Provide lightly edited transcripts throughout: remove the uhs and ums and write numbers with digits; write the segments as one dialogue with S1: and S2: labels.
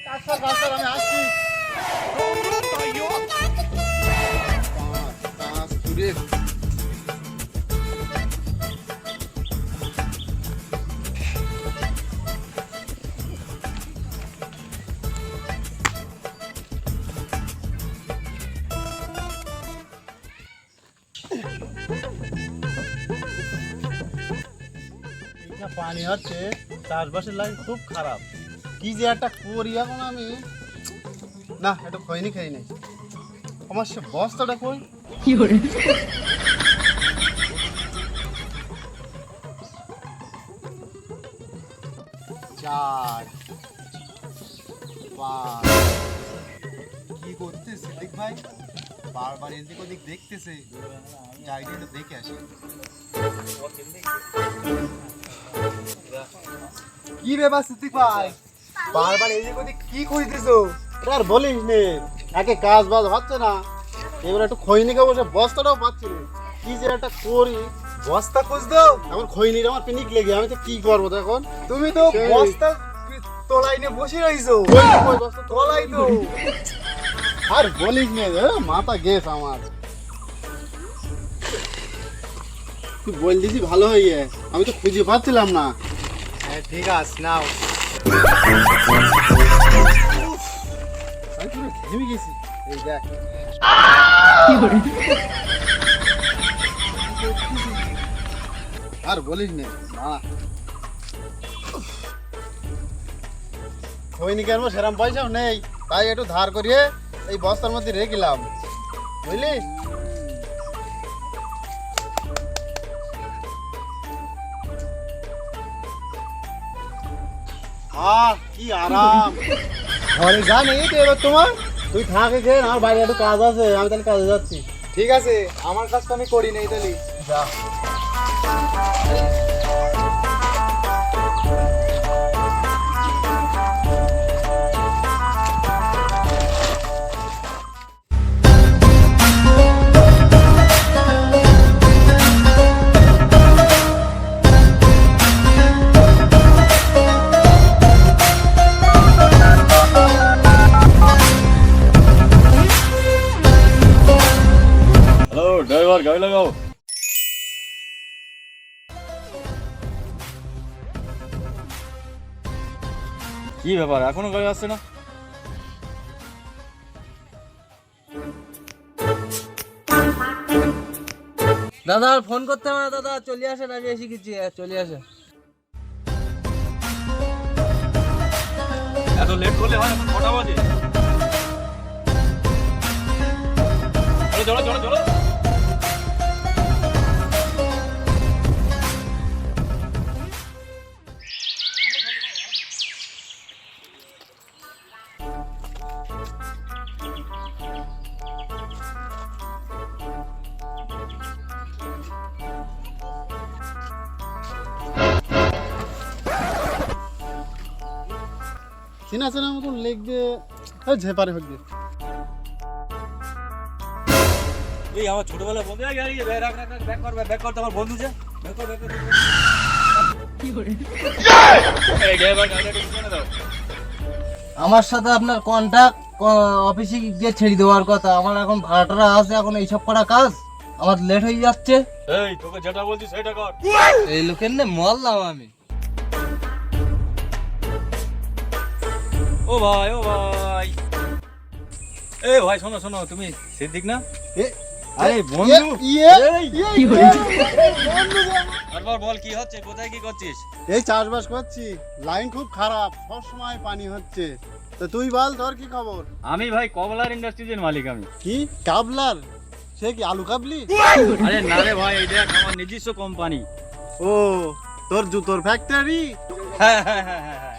S1: আমি আসছি। পানি হচ্ছে, চাষবাসের লাইন খুব খারাপ। কি যে একটা করি এখন আমি, না এটা খয়নি খাই নাই। আমার সে বস্তাটা কই? চার পাঁচ। কি করতে সিদ্দিক ভাই? বারবার এদিক ওদিক দেখতেছে, যাই একটু দেখে আসি। কি ব্যাপার সিদ্দিক ভাই, বারবার এদিক ওদিক কি করিতেছো? আর বলিস নে, একে কাজ বাজ হচ্ছে না, এবার একটু খৈনিকে বসে বস্তাটাও পাচ্ছি না। কি যে একটা করি,
S2: বস্তা খুঁজ দাও।
S1: এখন খৈনির আমার পিনিক লেগে, আমি তো কি করবো এখন?
S2: তুমি তো বস্তা তলায় নিয়ে বসে রইছো। তলাই তো।
S1: আর বলিস নে, মাথা গেছ আমার। তুই বল দিছি ভালো হয়ে গে, আমি তো খুঁজে পাচ্ছিলাম না।
S2: হ্যাঁ ঠিক আছে, নাও।
S1: আমি পুরো ঘেমে গেছি, এই দেখ। আর বলিস নে, খৈনিকে আনবো সেরকম পয়সাও নেই, তাই একটু ধার করিয়ে এই বস্তার মধ্যে রেখেলাম, বুঝলি? কি আরাম।
S2: ঘরে যা নেই তো এবার তোমার।
S1: তুই থাক এখানে, আমার বাইরে একটু কাজ আছে, আমি তাহলে কাজে যাচ্ছি।
S2: ঠিক আছে, আমার কাজ তো আমি করি নাই তাহলে।
S1: যা।
S3: হ্যালো ড্রাইভার, গাড়ি লাগাও। কি ব্যাপার, এখনো গাড়ি আসছে না?
S4: দাদা আর ফোন করতে হবে না দাদা, চলে আসেন, আমি এসে গেছি, চলে আসেন।
S3: এত লেট করলে হয়? এখন কটা বাজে? চলো চলো চলো চলো।
S1: চেনা চেনা মতন লেগবে, ঝেপারে হচ্ছে।
S3: এই আমার ছোটবেলা বন্ধু, গাড়ি রাখ রাখ রাখ, ব্যাক কর ব্যাক কর, তোমার বন্ধু যে ব্যাক কর ব্যাক কর। কি করে এই ড্রাইভার, গাড়িটা একটু ছেড়ে দাও।
S4: আমার সাথে আপনার কন্ট্যাক্ট অফিসে গিয়ে ছেড়ে দেওয়ার কথা, আমার এখন ভাড়াটা আছে, এখন এইসব করা কাজ আমার লেট হয়ে যাচ্ছে।
S3: এই তোকে যেটা বলছি সেটা কর।
S4: এই লোকের নে মরলাম আমি।
S3: ও ভাই ও ভাই, এ ভাই শোনো শোনো, তুমি সিদ্দিক না? আরে বন্ধু, তারপর বল কি হচ্ছে, কোথায় কি করছিস?
S1: এই চাষবাস করছি, লাইন খুব খারাপ, সব সময় পানি হচ্ছে। তো তুই বল, তোর কি খবর?
S3: আমি ভাই কবলার ইন্ডাস্ট্রিজের মালিক আমি।
S1: কি কাবলার? সে কি আলু কাবলি?
S3: আরে না রে ভাই, এটা আমার নিজস্ব কোম্পানি।
S1: ও, তোর জুতোর ফ্যাক্টরি?
S3: হ্যাঁ হ্যাঁ হ্যাঁ হ্যাঁ হ্যাঁ।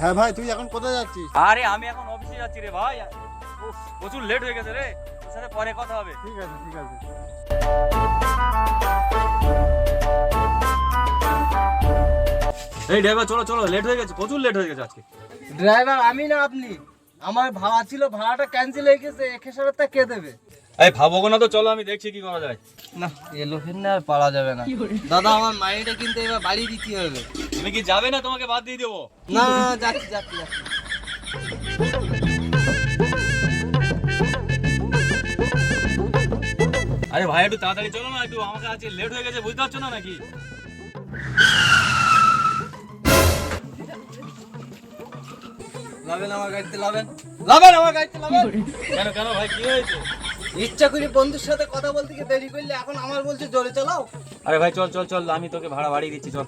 S1: হ্যাঁ ভাই, তুই এখন কোথায় যাচ্ছিস?
S3: আরে আমি এখন অফিসে যাচ্ছি রে ভাই। উফ, প্রচুর লেট হয়ে গেছে রে, তোর সাথে পরে কথা হবে।
S1: ঠিক আছে ঠিক আছে।
S3: এই ড্রাইভার চলো চলো, লেট হয়ে গেছে, প্রচুর লেট হয়ে গেছে আজকে।
S4: ড্রাইভার আমি না আপনি? আমার ভাড়া ছিল, ভাড়াটা ক্যান্সেল হয়ে গেছে, 1000 টাকা কে দেবে?
S3: এই ভাবো না তো, চলো আমি দেখছি কি করা যায়।
S4: না এ লোকের না আর পারা যাবে না দাদা, আমার মাইনেটা কিন্তু এবার বাড়িয়ে দিতে হবে।
S3: তুমি কি যাবে না? তোমাকে বাদ দিয়ে দেবো।
S4: না যাচ্ছি যাচ্ছি যাচ্ছি।
S3: আরে ভাই একটু তাড়াতাড়ি চলো না, একটু আমাকে আজকে লেট হয়ে গেছে, বুঝতে পারছো না নাকি?
S4: লাভেন আমার গাড়িতে, লাভেন আমার গাড়িতে, লাভেন।
S3: কেন কেন ভাই, কি হয়েছে?
S4: ইচ্ছা করে বন্ধুর সাথে কথা বলতে গিয়ে দেরি করলে, এখন আমার বলছে জোরে চালাও।
S3: আরে ভাই চল চল চল, আমি তোকে ভাড়া বাড়িয়ে দিচ্ছি, চল।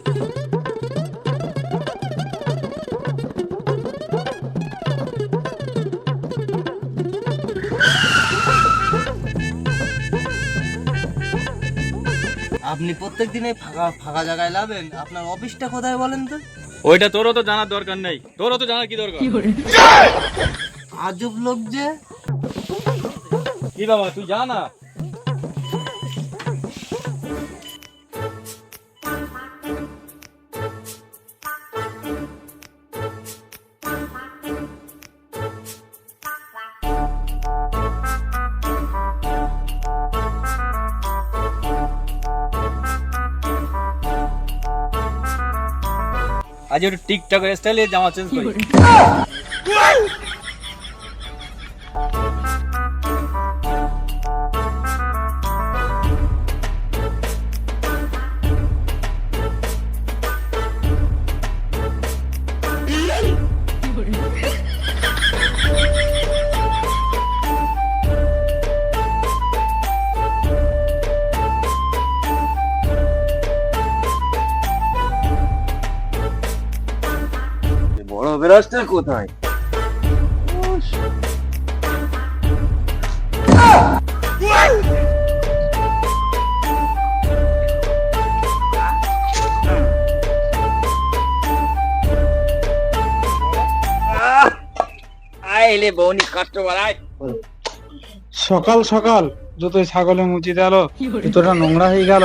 S4: আপনি প্রত্যেক দিনে ফাঁকা ফাঁকা জায়গায় লাভেন, আপনার অফিসটা কোথায় বলেন তো?
S3: ওইটা তোরও তো জানার দরকার নেই, তোরও তো জানার কি দরকার?
S4: আজব লোক যে।
S3: কি বাবা, তুই যা না। আজ একটু টিকটক স্টাইলে জামা চেঞ্জ করি।
S4: বড় বেরাসটা কোথায়?
S3: আইলে বউনি কাস্টমার আয়।
S2: সকাল সকাল যতই ছাগলে মুচি দিল, জুতোটা নোংরা হয়ে গেল,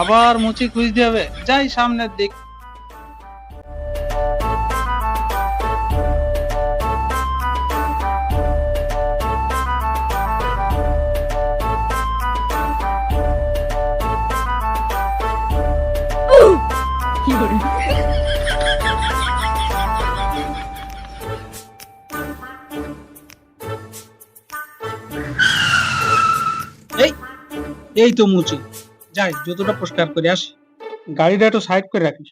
S2: আবার মুচি খুঁজতে হবে। যাই সামনের দিক। এই এই তো মুচি, যাই জুতোটা পরিষ্কার করে আসি। গাড়িটা একটু সাইড করে রাখিস।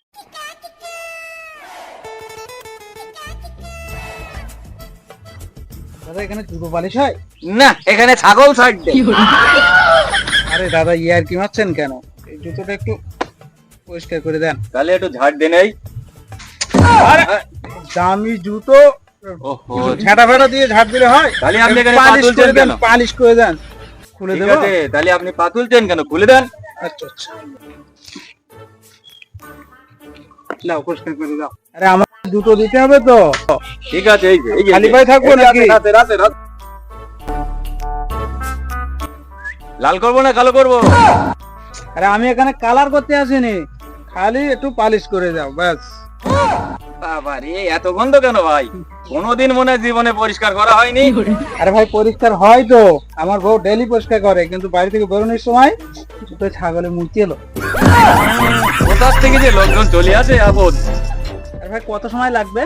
S2: দাদা এখানে জুতো পালিশ হয়?
S4: না, এখানে ছাগল সাইড দে।
S2: আরে দাদা ইয়ার কি মারছেন কেন? এই জুতোটা একটু পরিষ্কার করে দেন।
S3: তাহলে একটু ঝাড় দে নেই।
S2: আরে দামি জুতো
S3: ওহো,
S2: ঝাঁটা ফাটা দিয়ে ঝাড় দিলে হয়?
S3: তাহলে আপনি এখানে
S2: পালিশ
S3: পাতুল
S2: করে দেন,
S3: কেন?
S2: পালিশ করে দেন। খুলে
S3: ঠিক
S2: দেবো?
S3: আছে, তাহলে আপনি পা তুলছেন কেন? খুলে দেন।
S2: আচ্ছা আচ্ছা, নাও পরিষ্কার করে দাও। আরে আমার জুতো দিতে হবে তো,
S3: ঠিক আছে, এই যে এই যে
S2: খালি পায়ে থাকবো নাকি?
S3: রাতে লাল করবো না কালো করবো?
S2: আরে আমি এখানে কালার করতে আসিনি, খালি একটু পালিশ করে দাও ব্যাস।
S3: বাবা রে, এত গন্ধ কেন ভাই? কোনোদিন মনে হয় জীবনে পরিষ্কার করা হয়নি।
S2: আরে ভাই পরিষ্কার হয় তো, আমার বউ ডেলি পরিষ্কার করে, কিন্তু বাড়ি থেকে বেরোনোর সময় জুতো ছাগলে মুচি এলো।
S3: কোথার থেকে যে লোকজন চলে আসে আপদ।
S2: আরে ভাই কত সময় লাগবে?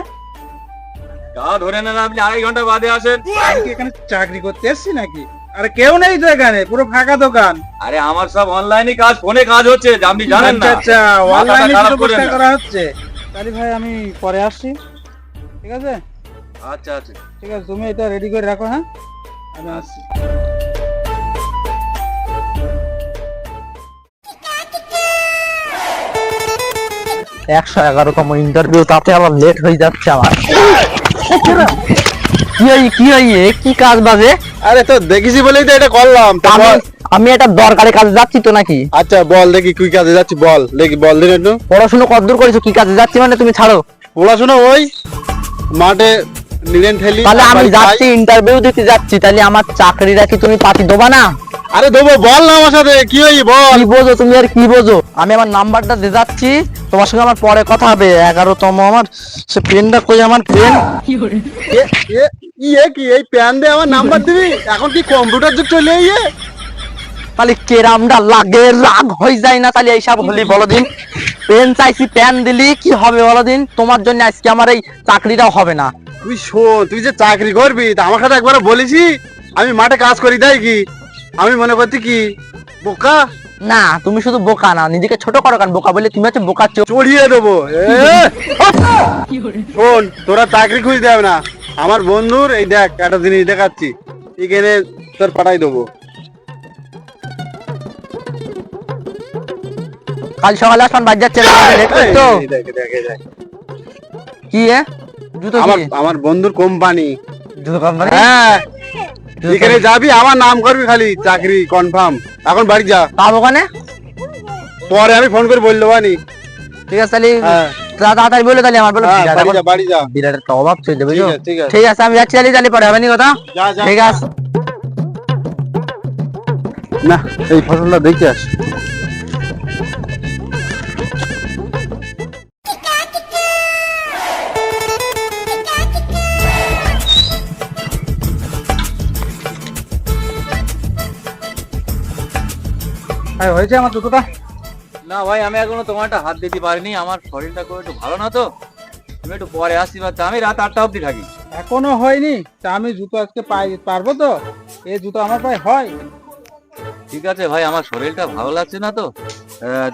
S3: গা ধরে নেন, আপনি 2.5 ঘন্টা বাদে আসেন।
S2: আমি কি এখানে চাকরি করতে এসেছি নাকি? আরে কেউ নেই তো এখানে, পুরো ফাঁকা দোকান।
S3: আরে আমার সব অনলাইনে কাজ, ফোনে কাজ হচ্ছে, আপনি জানেন না?
S2: আচ্ছা,
S3: মাথাটা
S2: অনলাইনে
S3: খারাপ
S2: জুতো
S3: করেন
S2: পরিষ্কার
S3: না।
S2: করা হচ্ছে। তাহলে ভাই আমি পরে আসছি, ঠিক আছে?
S3: আচ্ছা আচ্ছা,
S2: ঠিক আছে, তুমি এটা রেডি করে রাখো। হ্যাঁ, আমি আসছি।
S4: 111তম ইন্টারভিউ, তাতে আবার লেট হয়ে যাচ্ছে আমার। কি কাজ বাজে?
S1: আরে তো দেখেছি বলেই তো এটা করলাম। তা বল।
S4: আমি একটা দরকারি কাজে যাচ্ছি তো নাকি?
S1: আচ্ছা বল দেখি কি কাজে যাচ্ছি, বল দেখি, বল দিন একটু।
S4: পড়াশোনা কতদূর করেছো? কি কাজে যাচ্ছি মানে তুমি ছাড়ো।
S1: পড়াশোনা ওই মাঠে নিলেন ঠেলি।
S4: তাহলে আমি
S1: বাড়ি
S4: যাচ্ছি,
S1: খাই।
S4: ইন্টারভিউ দিতে যাচ্ছি, তাহলে আমার চাকরিটা কি তুমি পাতি দেবা না?
S1: আরে দেবো, বল না আমার সাথে কি হই বল।
S4: কি বোঝো তুমি, আর কি বোঝো? আমি আমার নাম্বারটা দিয়ে যাচ্ছি, তোমার সঙ্গে আমার পরে কথা হবে। 11তম আমার সে পেনটা কই, আমার পেন।
S1: কি এই প্যান দিয়ে আমার নাম্বার দিবি? এখন কি কম্পিউটার যুগ চলে গিয়ে?
S4: তাহলে কেরামটা লাগে, রাগ হয়ে যায় না? তাহলে এইসব হলি বলো দিন। পেন চাইছি, প্যান দিলি কি হবে বলো দিন? তোমার জন্য আজকে আমার এই চাকরিটাও হবে না।
S1: তুই শোন, তুই যে চাকরি করবি তা আমার সাথে একবার বলেছি আমি মাঠে কাজ করি তাই কি? আমি মনে করছি কি বোকা?
S5: না তুমি শুধু বোকা না, নিজেকে ছোট করো কেন? বোকা বলে তুমি হচ্ছে বোকা চোখ।
S1: চড়িয়ে দেবো। শোন, তোরা চাকরি খুঁজে দেবে না, আমার বন্ধুর এই দেখ একটা জিনিস দেখাচ্ছি, এখানে তোর পাঠাই দেবো।
S5: কাল সকালে আসবেন, বাজ যাচ্ছে তো
S1: এই দেখ, দেখ, এই দেখ।
S5: কি জুতো?
S1: আমার বন্ধুর কোম্পানি।
S5: জুতো কোম্পানি?
S1: হ্যাঁ, এখানে যাবি, আমার নাম করবি খালি, চাকরি কনফার্ম। এখন বাড়ি যা।
S5: পাবো ওখানে?
S1: পরে আমি ফোন করে বললো বানি।
S5: ঠিক আছে তাহলে
S1: হ্যাঁ।
S5: তাড়াতাড়ি বলে তাহলে আমার বলো।
S1: বাড়ি যা, বাড়ি যা।
S5: বিরাট একটা অভাব চলছে বুঝছো?
S1: ঠিক আছে, ঠিক আছে।
S5: ঠিক আছে আমি যাচ্ছি, তাহলে পরে হবে নি কথা।
S1: যা, যা।
S5: ঠিক আছে।
S1: না, এই ফসলটা দেখে আস।
S2: হয়েছে আমার জুতোটা?
S3: না ভাই, আমি এখনো তোমারটা হাত দিতে পারিনি, আমার শরীরটা খুব একটু ভালো না তো। তুমি একটু পরে আসি, বাচ্চা আমি রাত 8টা অবধি থাকি।
S2: এখনো হয়নি? তা আমি জুতো আজকে পারবো তো? এই জুতো আমার পায়ে হয়?
S3: ঠিক আছে ভাই, আমার শরীরটা ভালো লাগছে না তো।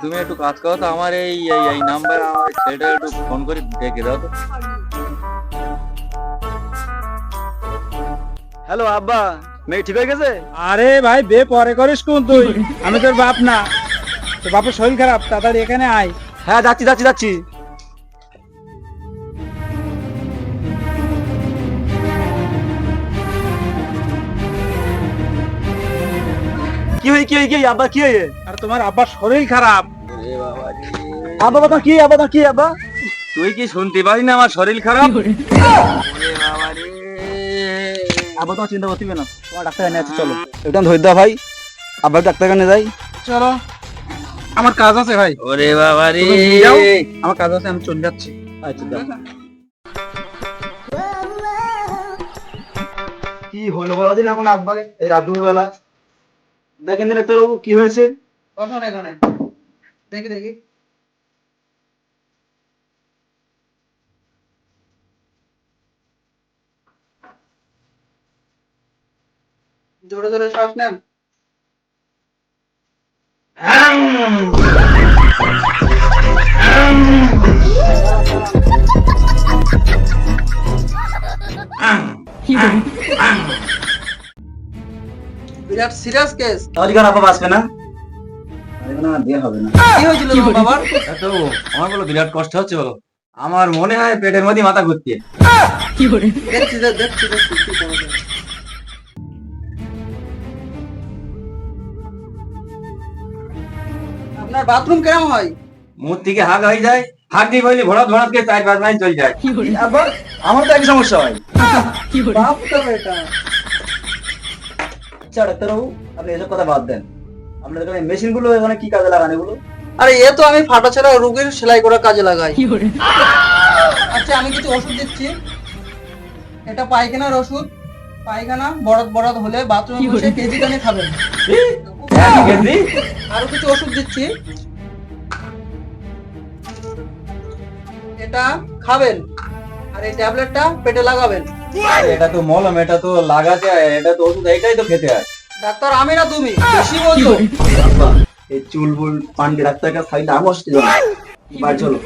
S3: তুমি একটু কাজ করো তো, আমার এই নাম্বারে আমার ছেলেটা একটু ফোন করে ডেকে দাও তো। হ্যালো আব্বা, মেয়ে ঠিক হয়ে গেছে?
S2: আরে ভাই বে পরে করিস কোন তুই? আমি তোর বাপ না, তোর বাপের শরীর খারাপ, তাড়াতাড়ি এখানে আয়।
S3: হ্যাঁ যাচ্ছি যাচ্ছি যাচ্ছি। কি আব্বা, কি হয়ে?
S2: আর তোমার আব্বার শরীর খারাপ।
S3: আব্বা তোমার কি? আব্বা তোমার কি? আব্বা তুই কি শুনতে পারি না আমার শরীর খারাপ? আব্বা তোমার চিন্তা করতে হবে না, তোমার ডাক্তার এনে আছে, চলো একদম ধৈর্য দাও ভাই, আব্বা ডাক্তার কাছে যাই।
S2: চলো, আমার কাজ আছে ভাই।
S3: ওরে বাবা রে,
S2: তুমি নিয়ে যাও, আমার কাজ আছে, আমি চলে যাচ্ছি।
S3: আচ্ছা দাও। কি হলো বলো দিন এখন আব্বাকে এই রাতুর বেলা? দেখেন ডাক্তার বাবু কি হয়েছে?
S2: কখন এখানে? দেখি দেখি। জোরে জোরে শ্বাস নেন। বিরাট সিরিয়াস কেস।
S3: আজকাল আপা বাঁচবে না, না দিয়ে হবে না।
S2: কি হয়েছিল বাবার?
S3: তো আমার বলো বিরাট কষ্ট হচ্ছে বলো, আমার মনে হয় পেটের মধ্যে মাথা ঘুরছে।
S2: দেখছি দেখছি দেখছি কি করা যায়। আপনার বাথরুম কেমন হয়?
S3: মুখ থেকে হাগ হয়ে যায়, হাগ দিয়ে বলি ভরাত ভরাত কে 4-5 মাইল চলে যায়। আবার আমার তো একই সমস্যা হয়।
S2: বাপ তো এটা।
S3: আচ্ছা ডাক্তারবাবু, আপনি এসব কথা বাদ দেন, আপনার এখানে মেশিন গুলো এখানে কি কাজে লাগান এগুলো?
S2: আরে এ তো আমি ফাটা ছেঁড়া রোগীর সেলাই করার কাজে লাগাই। আচ্ছা আমি কিছু ওষুধ দিচ্ছি, এটা পায়খানার ওষুধ। পায়খানা বরদ বরদ হলে বাথরুমে বসে কেজি কানে খাবেন। আরো কিছু ওষুধ দিচ্ছি, এটা খাবেন, আর এই ট্যাবলেটটা পেটে লাগাবেন।
S3: এটা তো মলম, এটা তো লাগাতে হয়, এটা তো ওষুধ, এটাই তো খেতে হয়।
S2: ডাক্তার আমি না তুমি, বেশি বলছো।
S3: এই চুলবুল পান্ডে ডাক্তার কাছে খাইতে আমি অসুবিধা না, বাড়ি চলো।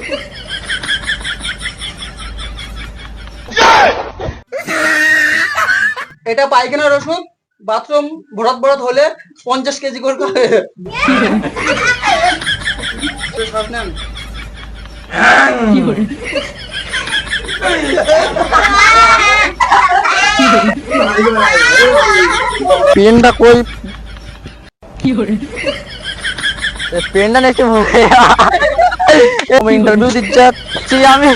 S2: এটা পায়খানার ওষুধ, বাথরুম ভরত ভরত হলে 50 কেজি করে খাবে। শ্বাস নেন।
S5: পেনটা কই? পেনটা নেক্সট মুখে ইন্টারভিউ দিচ্ছি আমি।